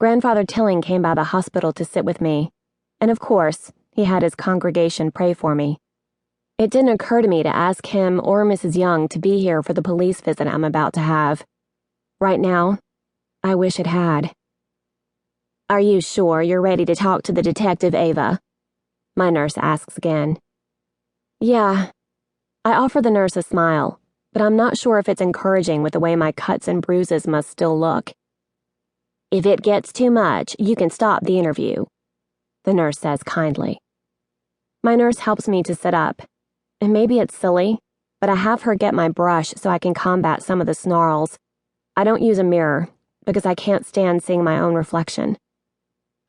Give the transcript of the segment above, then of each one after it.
Grandfather Tilling came by the hospital to sit with me, and of course, he had his congregation pray for me. It didn't occur to me to ask him or Mrs. Young to be here for the police visit I'm about to have. Right now, I wish it had. "Are you sure you're ready to talk to the detective, Eva?" my nurse asks again. "Yeah." I offer the nurse a smile, but I'm not sure if it's encouraging with the way my cuts and bruises must still look. "If it gets too much, you can stop the interview," the nurse says kindly. My nurse helps me to sit up, and maybe it's silly, but I have her get my brush so I can combat some of the snarls. I don't use a mirror, because I can't stand seeing my own reflection.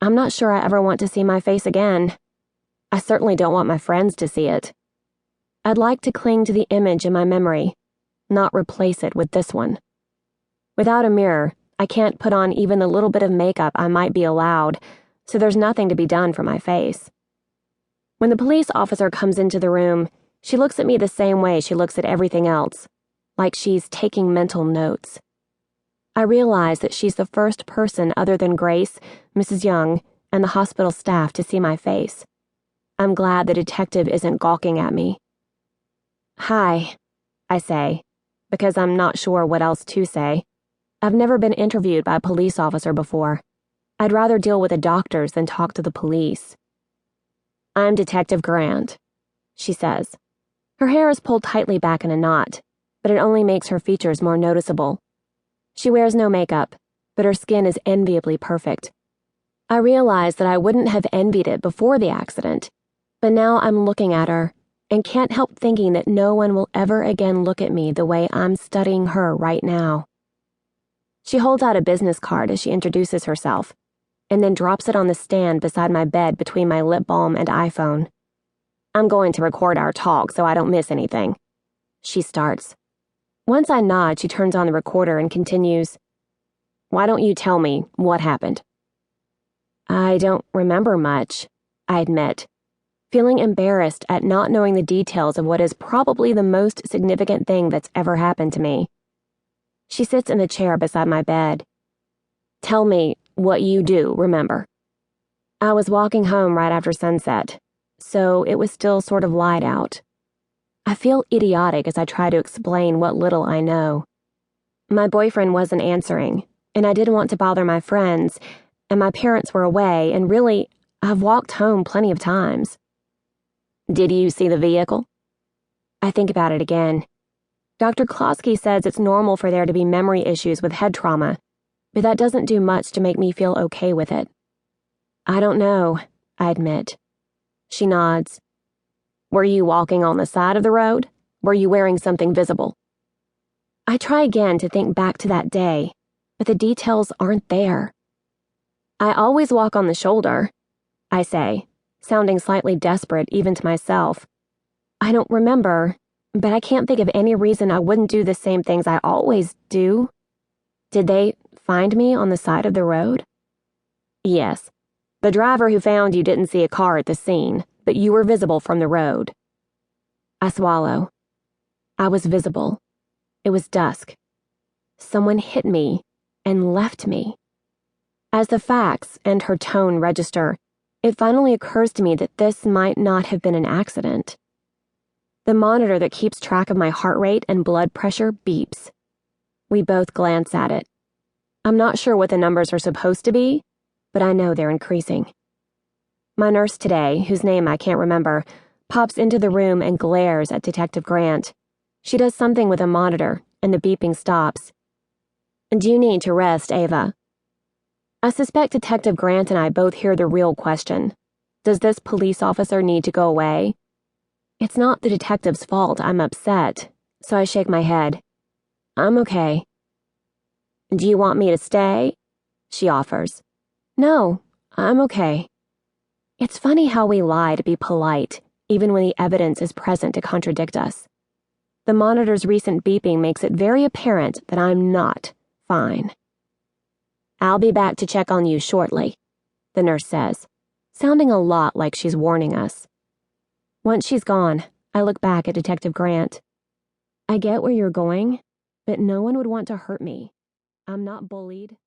I'm not sure I ever want to see my face again. I certainly don't want my friends to see it. I'd like to cling to the image in my memory, not replace it with this one. Without a mirror, I can't put on even the little bit of makeup I might be allowed, so there's nothing to be done for my face. When the police officer comes into the room, she looks at me the same way she looks at everything else, like she's taking mental notes. I realize that she's the first person other than Grace, Mrs. Young, and the hospital staff to see my face. I'm glad the detective isn't gawking at me. "Hi," I say, because I'm not sure what else to say. I've never been interviewed by a police officer before. I'd rather deal with the doctors than talk to the police. "I'm Detective Grant," she says. Her hair is pulled tightly back in a knot, but it only makes her features more noticeable. She wears no makeup, but her skin is enviably perfect. I realize that I wouldn't have envied it before the accident, but now I'm looking at her and can't help thinking that no one will ever again look at me the way I'm studying her right now. She holds out a business card as she introduces herself, and then drops it on the stand beside my bed between my lip balm and iPhone. "I'm going to record our talk so I don't miss anything," she starts. Once I nod, she turns on the recorder and continues, "Why don't you tell me what happened?" "I don't remember much," I admit, feeling embarrassed at not knowing the details of what is probably the most significant thing that's ever happened to me. She sits in the chair beside my bed. "Tell me what you do remember." I was walking home right after sunset, so it was still sort of light out. I feel idiotic as I try to explain what little I know. My boyfriend wasn't answering, and I didn't want to bother my friends, and my parents were away, and really, I've walked home plenty of times. "Did you see the vehicle?" I think about it again. Dr. Klosky says it's normal for there to be memory issues with head trauma, but that doesn't do much to make me feel okay with it. "I don't know," I admit. She nods. "Were you walking on the side of the road? Were you wearing something visible?" I try again to think back to that day, but the details aren't there. "I always walk on the shoulder," I say, sounding slightly desperate even to myself. "I don't remember, but I can't think of any reason I wouldn't do the same things I always do. Did they find me on the side of the road?" "Yes. The driver who found you didn't see a car at the scene, but you were visible from the road." I swallow. I was visible. It was dusk. Someone hit me and left me. As the facts and her tone register, it finally occurs to me that this might not have been an accident. The monitor that keeps track of my heart rate and blood pressure beeps. We both glance at it. I'm not sure what the numbers are supposed to be, but I know they're increasing. My nurse today, whose name I can't remember, pops into the room and glares at Detective Grant. She does something with a monitor, and the beeping stops. "Do you need to rest, Eva?" I suspect Detective Grant and I both hear the real question. Does this police officer need to go away? It's not the detective's fault I'm upset, so I shake my head. "I'm okay." "Do you want me to stay?" she offers. "No, I'm okay." It's funny how we lie to be polite, even when the evidence is present to contradict us. The monitor's recent beeping makes it very apparent that I'm not fine. "I'll be back to check on you shortly," the nurse says, sounding a lot like she's warning us. Once she's gone, I look back at Detective Grant. "I get where you're going, but no one would want to hurt me. I'm not bullied."